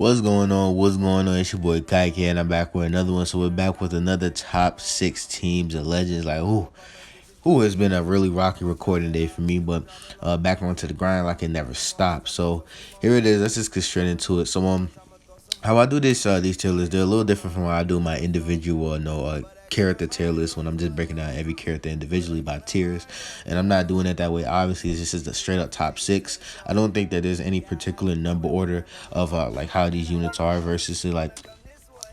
What's going on? What's going on? It's your boy Kaike, and I'm back with another one. So we're back with another top six teams and legends. Like, has been a really rocky recording day for me, but back onto the grind like it never stopped. So here it is. Let's just get straight into it. So how I do these tier lists, they're a little different from how I do my individual character tier list when I'm just breaking down every character individually by tiers, and I'm not doing it that way. Obviously, it's just the straight up top six. I don't think that there's any particular number order of like how these units are versus like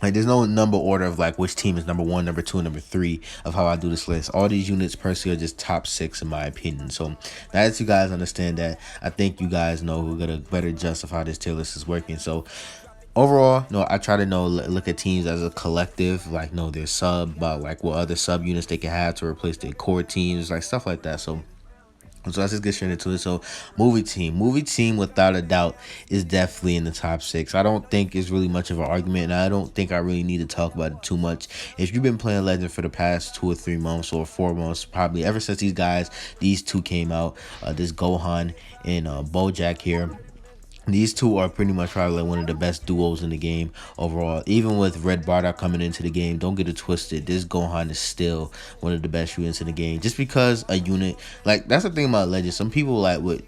there's no number order of like which team is number one, number two, number three of how I do this list. All these units personally are just top six in my opinion. So now that you guys understand that, I think you guys know we're gonna better justify this tier list is working. So overall, no, I try to look at teams as a collective, like know their sub, about like what other sub units they can have to replace their core teams, like stuff like that. So let's just get straight into it. So movie team without a doubt is definitely in the top six. I don't think it's really much of an argument, and I don't think I really need to talk about it too much. If you've been playing Legend for the past 2 or 3 months or 4 months, probably ever since these two came out, this Gohan and Bojack here. These two are pretty much probably like one of the best duos in the game overall. Even with Red Bardock coming into the game, don't get it twisted. This Gohan is still one of the best units in the game. Just because a unit, like that's the thing about Legends. Some people will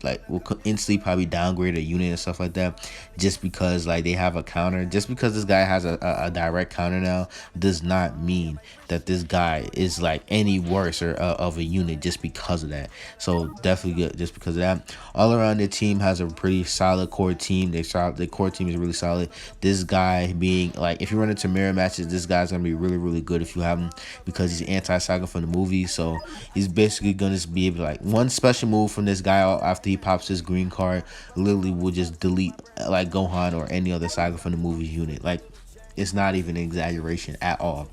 instantly probably downgrade a unit and stuff like that, just because like they have a counter. Just because this guy has a direct counter now does not mean that this guy is like any worse of a unit just because of that. So definitely good just because of that. All around, their team has a pretty solid core team. The core team is really solid. This guy being like, if you run into mirror matches, this guy's gonna be really, really good if you have him, because he's anti-Saga from the movie. So he's basically gonna be able to, like, one special move from this guy after he pops his green card literally will just delete like Gohan or any other Saga from the movie unit. Like, it's not even an exaggeration at all.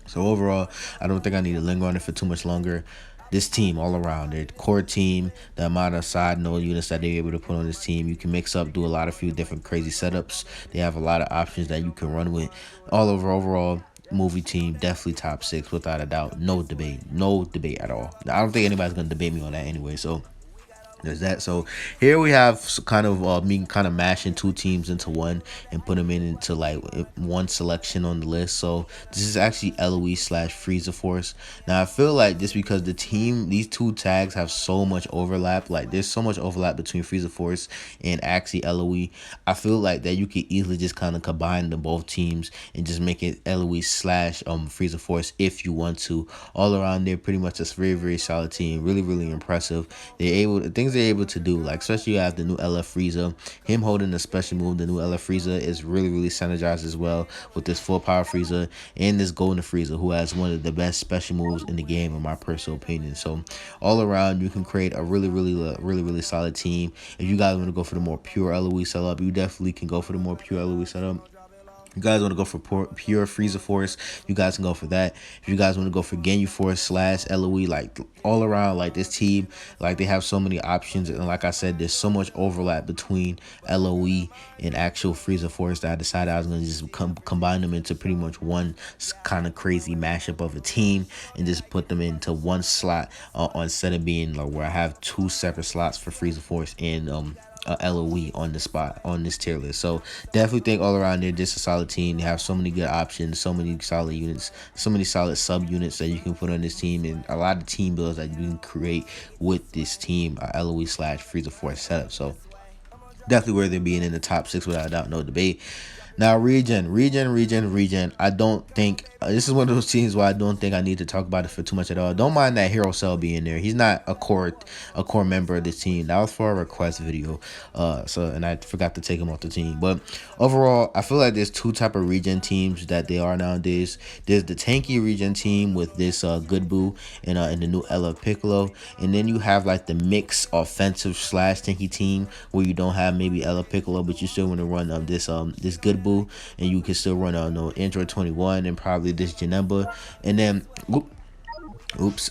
So overall, I don't think I need to linger on it for too much longer. This team all around, their core team, the amount of side node units that they're able to put on this team, you can mix up, do a few different crazy setups. They have a lot of options that you can run with. All over, overall, movie team definitely top six without a doubt. No debate at all. I don't think anybody's gonna debate me on that anyway. So there's that. So here we have kind of me kind of mashing two teams into one and put them into like one selection on the list. So this is actually LOE slash Frieza Force. Now I feel like just because these two tags have so much overlap, like there's so much overlap between Frieza Force and actually LOE, I feel like that you could easily just kind of combine the both teams and just make it LOE slash Frieza Force if you want to. All around, they're pretty much a very, very solid team. Really, really impressive. Things they're able to do, like especially you have the new LF Frieza. Him holding the special move, the new LF Frieza, is really, really synergized as well with this full power Frieza and this golden Frieza, who has one of the best special moves in the game in my personal opinion. So all around, you can create a really solid team. If you guys want to go for the more pure LOE setup, you definitely can go for the more pure LOE setup. You guys want to go for pure Frieza Force, you guys can go for that. If you guys want to go for Ginyu Force slash LOE, like all around, like this team, like they have so many options. And like I said, there's so much overlap between LOE and actual Frieza Force that I decided I was going to just combine them into pretty much one kind of crazy mashup of a team and just put them into one slot instead of being like where I have 2 separate slots for Frieza Force and LOE on the spot on this tier list. So definitely think all around they're just a solid team. They have so many good options, so many solid units, so many solid sub units that you can put on this team, and a lot of team builds that you can create with this team LOE slash Frieza Force setup. So definitely worth it being in the top 6 without a doubt, no debate. Now, Regen. I don't think this is one of those teams where I don't think I need to talk about it for too much at all. Don't mind that Hero Cell being there. He's not a core member of this team. That was for a request video. And I forgot to take him off the team. But overall, I feel like there's 2 type of Regen teams that they are nowadays. There's the tanky Regen team with this Good Boo and the new Ella Piccolo, and then you have like the mixed offensive slash tanky team where you don't have maybe Ella Piccolo, but you still want to run this Good Boo, and you can still run Android 21 and probably this Janemba, and then Oops.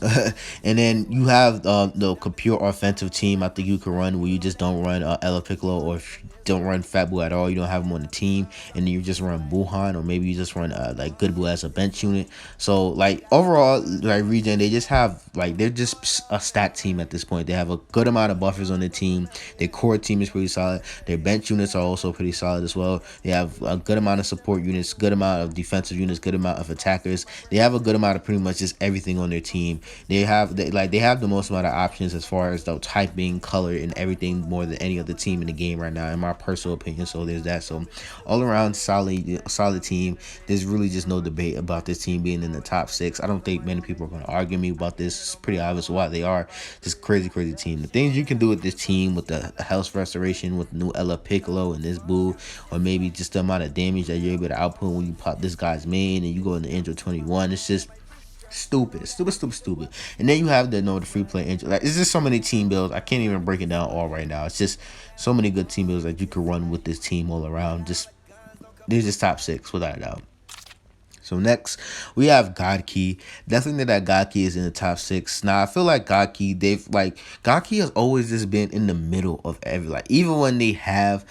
And then you have the pure offensive team. I think you can run where you just don't run Ella Piccolo, or if you don't run Fat Boo at all. You don't have him on the team, and then you just run Buhan, or maybe you just run like Good Boo as a bench unit. So like overall, like Regen, they just have like they're just a stacked team at this point. They have a good amount of buffers on the team. Their core team is pretty solid. Their bench units are also pretty solid as well. They have a good amount of support units, good amount of defensive units, good amount of attackers. They have a good amount of pretty much just everything on their team. They have the most amount of options as far as the typing, color, and everything more than any other team in the game right now, in my personal opinion. So there's that. So all around solid team. There's really just no debate about this team being in the top 6. I don't think many people are going to argue me about this. It's pretty obvious why they are. Just crazy team. The things you can do with this team, with the health restoration, with new Ella Piccolo and this Boo, or maybe just the amount of damage that you're able to output when you pop this guy's main and you go into Angel 21. It's just stupid. And then you have the free play Angel. Like, it's just so many team builds. I can't even break it down all right now. It's just so many good team builds that you can run with this team all around. Just they're just top 6 without a doubt. So next, we have God Key. Definitely that God Key is in the top 6. Now, I feel like God Key, God Key has always just been in the middle of every, like, even when they had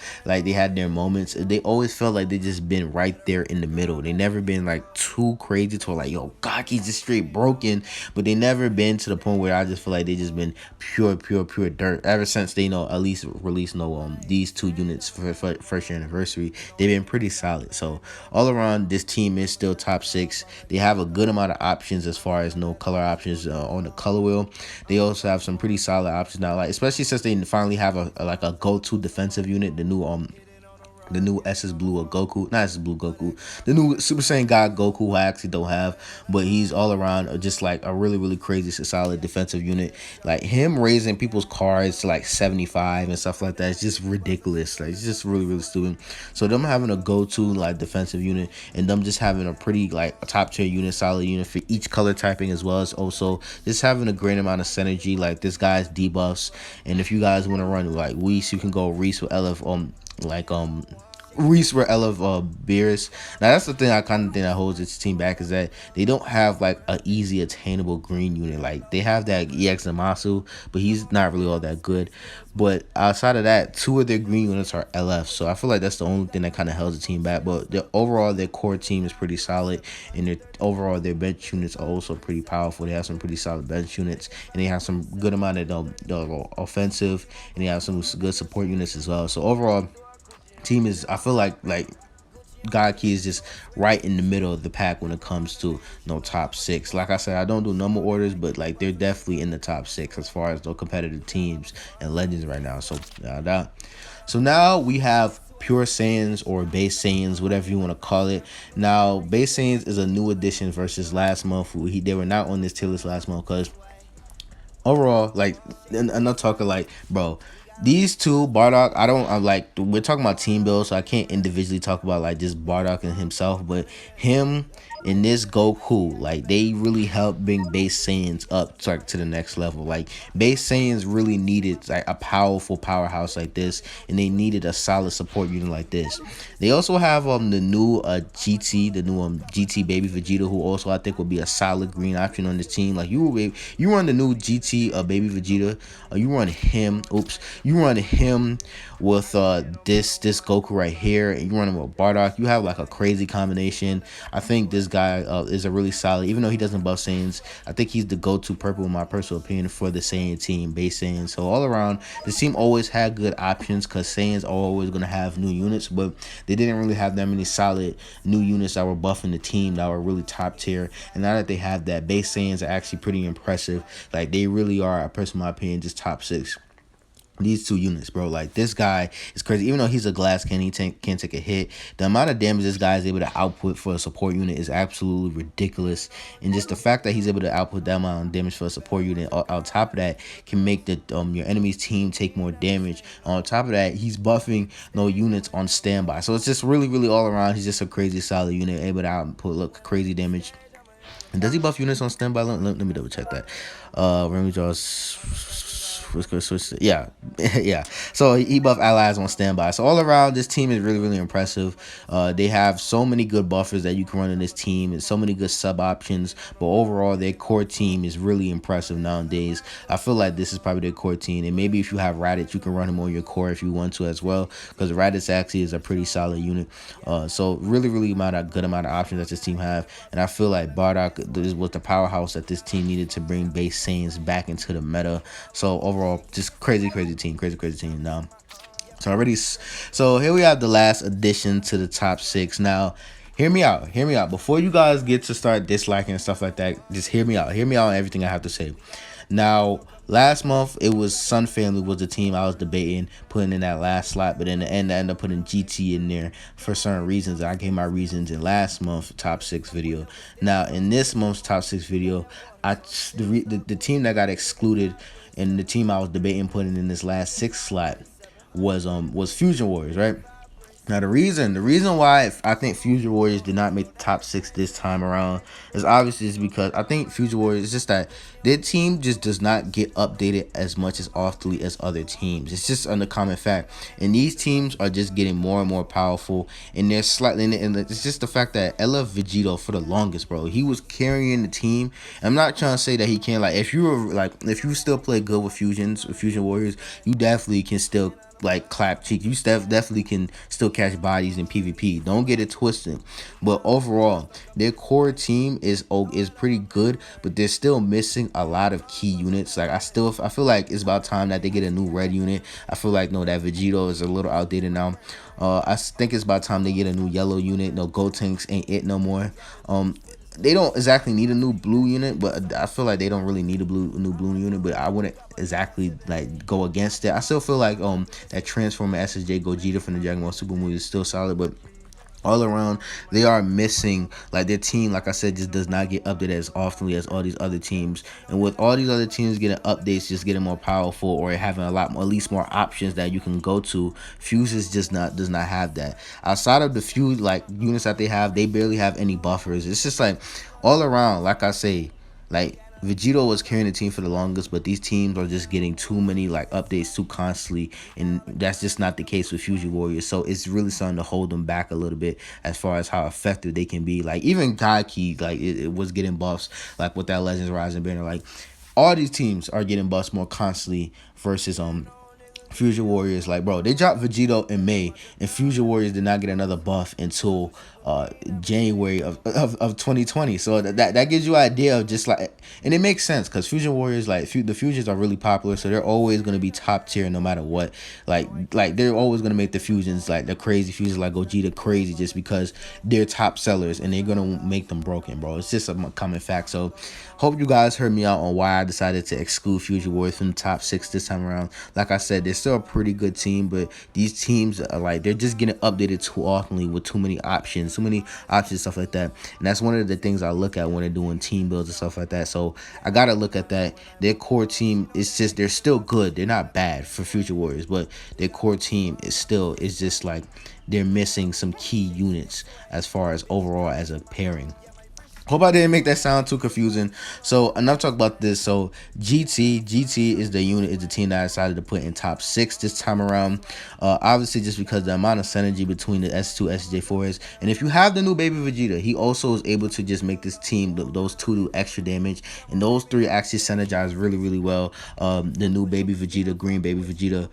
their moments, they always felt like they just been right there in the middle. They never been, like, too crazy to, like, yo, God Key's just straight broken, but they never been to the point where I just feel like they just been pure dirt. Ever since they, at least released, these 2 units for first year anniversary, they've been pretty solid. So, all around, this team is still top 6. They have a good amount of options as far as no color options on the color wheel. They also have some pretty solid options now, like especially since they finally have a go-to defensive unit, the new SS Blue or Goku, not SS Blue Goku, the new Super Saiyan God Goku, who I actually don't have, but he's all around just like a really crazy solid defensive unit. Like him raising people's cards to like 75 and stuff like that, it's just ridiculous. Like it's just really stupid. So them having a go-to like defensive unit, and them just having a pretty like a top tier unit, solid unit for each color typing, as well as also just having a great amount of synergy. Like this guy's debuffs, and if you guys want to run like Whis, you can go Reese with LF Reese were Beers. Now that's the thing I kind of think that holds this team back, is that they don't have like a easy attainable green unit. Like they have that EX Namasu, but he's not really all that good. But outside of that, 2 of their green units are LF. So I feel like that's the only thing that kind of holds the team back. But overall, their core team is pretty solid, and their bench units are also pretty powerful. They have some pretty solid bench units, and they have some good amount of the offensive, and they have some good support units as well. So overall, team is, I feel like God Key is just right in the middle of the pack when it comes to top 6. Like I said, I don't do number orders, but like they're definitely in the top 6 as far as the competitive teams and legends right now. So now we have Pure Saiyans or Base Saiyans, whatever you want to call it. Now Base Saiyans is a new addition versus last month. They were not on this tier list last month because overall, like, and I'm not talking like, bro, these 2, Bardock, I'm like, we're talking about team build, so I can't individually talk about like just Bardock and himself, but him and this Goku, like they really helped bring Base Saiyans up to the next level. Like Base Saiyans really needed like a powerful powerhouse like this, and they needed a solid support unit like this. They also have the new GT Baby Vegeta, who also I think would be a solid green option on this team. Like you run the new GT Baby Vegeta, you run him. You run him with this Goku right here, and you run him with Bardock. You have like a crazy combination. I think this guy is a really solid, even though he doesn't buff Saiyans, I think he's the go-to purple in my personal opinion for the Saiyan team, Base Saiyans. So all around, this team always had good options because Saiyans are always going to have new units, but they didn't really have that many solid new units that were buffing the team that were really top tier. And now that they have that, Base Saiyans are actually pretty impressive. Like they really are, in my opinion, just top 6. These 2 units, bro, like this guy is crazy. Even though he's a glass cannon, he can't take a hit. The amount of damage this guy is able to output for a support unit is absolutely ridiculous. And just the fact that he's able to output that amount of damage for a support unit, on top of that, can make your enemy's team take more damage. On top of that, he's buffing no units on standby. So it's just really all around. He's just a crazy solid unit, able to output crazy damage. And does he buff units on standby? Let me double check that. Let me just Yeah, yeah. So he buff allies on standby. So all around, this team is really, really impressive. They have so many good buffers that you can run in this team, and so many good sub options. But overall, their core team is really impressive nowadays. I feel like this is probably their core team, and maybe if you have Raditz, you can run him on your core if you want to as well, because Raditz actually is a pretty solid unit. So really, really good amount of options that this team have, and I feel like Bardock was the powerhouse that this team needed to bring base Saiyans back into the meta. So overall, just crazy team now. So here we have the last addition to the top 6. Now, hear me out. Before you guys get to start disliking and stuff like that, just hear me out. Hear me out on everything I have to say. Now, last month it was Sun Family was the team I was debating putting in that last slot, but in the end I ended up putting GT in there for certain reasons. I gave my reasons in last month's top 6 video. Now, in this month's top 6 video, the team that got excluded and the team I was debating putting in this last 6 slot was Fusion Warriors, right? Now the reason why I think Fusion Warriors did not make the top 6 this time around is obviously is because I think Fusion Warriors is just that their team just does not get updated as much as often as other teams. It's just an uncommon fact, and these teams are just getting more and more powerful, and they're slightly. And it's just the fact that I love Vegito for the longest, bro. He was carrying the team. I'm not trying to say that he can't. Like if you still play good with Fusion Warriors, you definitely can still like clap cheek. You definitely can still catch bodies in PvP. Don't get it twisted. But overall, their core team is pretty good, but they're still missing a lot of key units. Like I feel like it's about time that they get a new red unit. I feel like that Vegito is a little outdated now. I think it's about time they get a new yellow unit. No Gotenks ain't it no more. They don't exactly need a new blue unit, but I feel like they don't really need new blue unit. But I wouldn't exactly like go against it. I still feel like that Transformer SSJ Gogeta from the Dragon Ball Super movie is still solid, but all around they are missing, like their team, like I said, just does not get updated as often as all these other teams. And with all these other teams getting updates, just getting more powerful or having a lot more, at least more options that you can go to, Fuses does not have that. Outside of the few like units that they have, they barely have any buffers. It's just like all around, like I say, like Vegito was carrying the team for the longest, but these teams are just getting too many like updates too constantly, and that's just not the case with Fusion Warriors. So it's really starting to hold them back a little bit as far as how effective they can be. Like even Kaiki, like it was getting buffs, like with that Legends Rising banner. Like all these teams are getting buffs more constantly versus Fusion Warriors. Like bro, they dropped Vegito in May, and Fusion Warriors did not get another buff until January of 2020. So that gives you an idea of just like, and it makes sense because Fusion Warriors, like the fusions are really popular, so they're always going to be top tier no matter what. Like they're always going to make the fusions, like the crazy fusions like Gogeta crazy, just because they're top sellers and they're going to make them broken, bro. It's just a common fact. So hope you guys heard me out on why I decided to exclude Fusion Warriors from the top 6 this time around. Like I said, they're still a pretty good team, but these teams are like, they're just getting updated too often with too many options, stuff like that. And that's one of the things I look at when they're doing team builds and stuff like that. So I gotta look at that. Their core team is just, they're still good. They're not bad for Future Warriors, but their core team is just like they're missing some key units as far as overall as a pairing. Hope I didn't make that sound too confusing. So enough talk about this. So GT is the team that I decided to put in top 6 this time around. Obviously just because the amount of synergy between the S2 SJ4 is, and if you have the new baby Vegeta, he also is able to just make this team, those 2 do extra damage, and those 3 actually synergize really well. The new baby Vegeta, green baby Vegeta,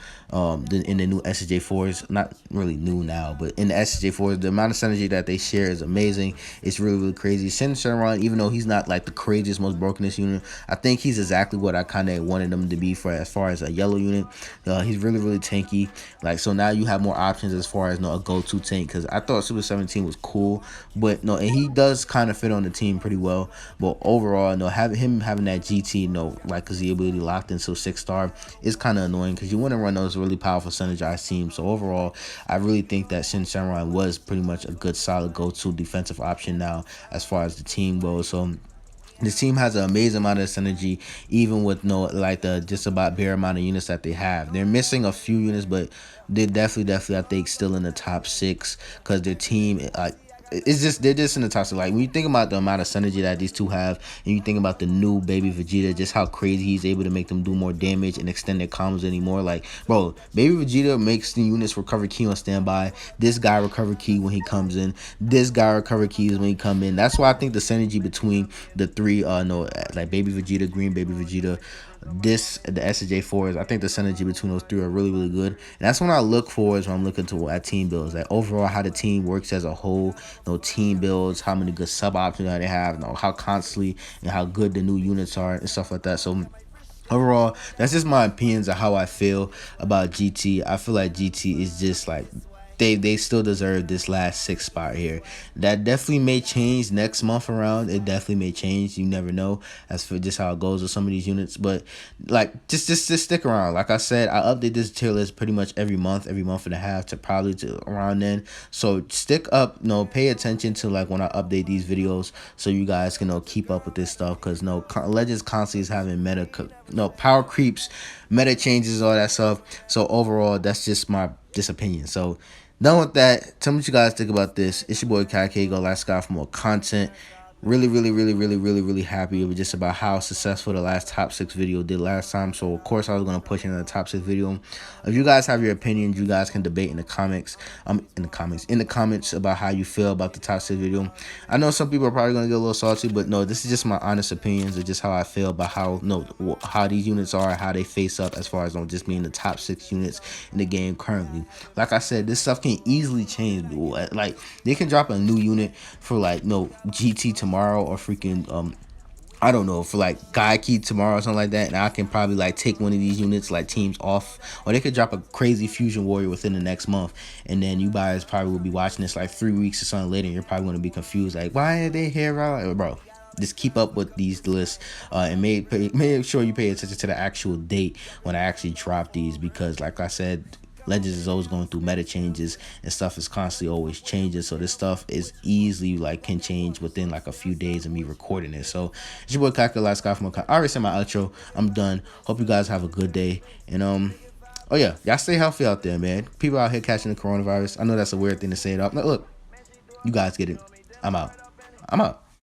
in the new SJ4s, not really new now, but in the SJ4s, the amount of synergy that they share is amazing. It's really crazy. Shenron, even though he's not like the craziest, most brokenest unit, I think he's exactly what I kind of wanted him to be for as far as a yellow unit. He's really tanky. Like, so now you have more options as far as a go-to tank, because I thought Super 17 was cool, but no, and he does kind of fit on the team pretty well. But overall, having that GT, like, because the ability locked into 6-star is kind of annoying, because you want to run those really powerful synergized teams. So overall, I really think that Shenron was pretty much a good, solid go-to defensive option now as far as the team goes. So this team has an amazing amount of synergy, even with the just about bare amount of units that they have. They're missing a few units, but they're definitely I think still in the top 6, because their team it's just they're just in the toxic. Like when you think about the amount of synergy that these two have, and you think about the new baby Vegeta, just how crazy he's able to make them do more damage and extend their combos anymore. Like, bro, baby Vegeta makes the units recover ki on standby. This guy recover ki when he comes in. This guy recover keys when he come in. That's why I think the synergy between the three, no, like baby Vegeta, green baby Vegeta, this the SJ4s, I think the synergy between those three are really, really good. And that's when I look for is when I'm looking to at team builds, like overall how the team works as a whole, team builds, how many good sub options that they have, how constantly and how good the new units are and stuff like that. So overall, that's just my opinions of how I feel about GT. I feel like GT is just like they still deserve this last 6 spot here. That definitely may change next month around. It definitely may change. You never know as for just how it goes with some of these units. But like just stick around. Like I said, I update this tier list pretty much every month and a half to probably to around then. So stick up, pay attention to like when I update these videos so you guys can keep up with this stuff, because Legends constantly is having power creeps, meta changes, all that stuff. So overall, that's just my opinion. So done with that. Tell me what you guys think about this. It's your boy Kai. Go last guy for more content. Really happy with just about how successful the last top 6 video did last time. So of course I was gonna push into the top 6 video. If you guys have your opinions, you guys can debate in the comments. In the comments about how you feel about the top 6 video. I know some people are probably gonna get a little salty, but no, this is just my honest opinions of just how I feel about how these units are, how they face up as far as just being the top 6 units in the game currently. Like I said, this stuff can easily change. Like they can drop a new unit for like GT tomorrow, or freaking I don't know, for like Gaiki tomorrow or something like that, and I can probably like take one of these units like teams off, or they could drop a crazy fusion warrior within the next month, and then you guys probably will be watching this like 3 weeks or something later, and you're probably going to be confused like, why are they here, bro? Just keep up with these lists, and make sure you pay attention to the actual date when I actually drop these, because like I said, Legends is always going through meta changes, and stuff is constantly always changing. So this stuff is easily can change within like a few days of me recording it. So it's your boy Kaka, last guy from I already said my outro. I'm done. Hope you guys have a good day. And oh yeah, y'all stay healthy out there, man. People out here catching the coronavirus. I know that's a weird thing to say it up. Look, you guys get it. I'm out.